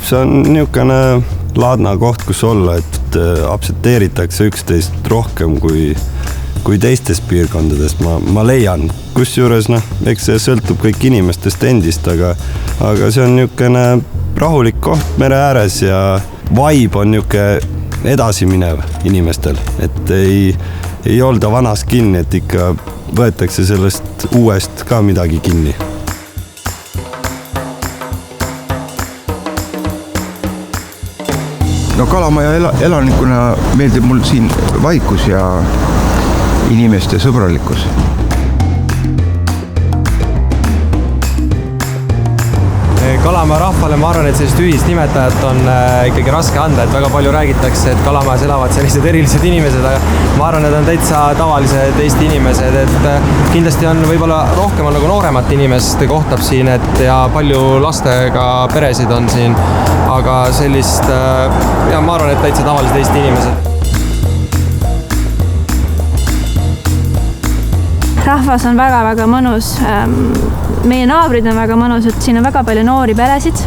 see on niisugune laadna koht, kus olla, et aktsepteeritakse üksteist rohkem kui teistes piirkondades, ma leian. Kusjuures, eks see sõltub kõik inimestest endist, aga see on niisugune rahulik koht mere ääres ja vibe on niisugune edasi minev inimestel, et ei olda vanas kinni, et ikka võetakse sellest uuest ka midagi kinni. No Kalamaja elanikuna meeldib mul siin vaikus ja inimeste sõbralikkus. Kalamaja rahvale ma arvan, et sellist ühist nimetajat on ikkagi raske anda, et väga palju räägitakse, et Kalamajas elavad sellised erilised inimesed, aga ma arvan, et on täitsa tavalised Eesti inimesed, et kindlasti on võib-olla rohkem on nagu nooremat inimest kohtab siin, et ja palju lastega peresid on siin, aga sellist, ja ma arvan, et täitsa tavalised Eesti inimesed. Rahvas on väga-väga mõnus. Meie naabrid on väga mõnus, et siin on väga palju noori peresid.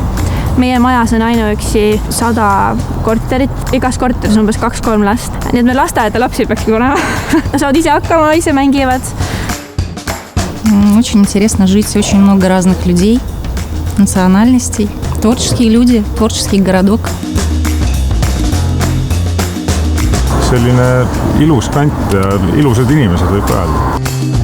Meie majas on ainuüksi 100 korterit. Igas korteris on umbes 2-3 last. Nii et me lasteaeda lapsi peakski olema. Saavad ise hakkama, ise mängivad. Очень интересно жить, очень много разных людей, национальностей. Творческие люди, творческий городок. Selline ilus kant ja ilusad inimesed võib öelda.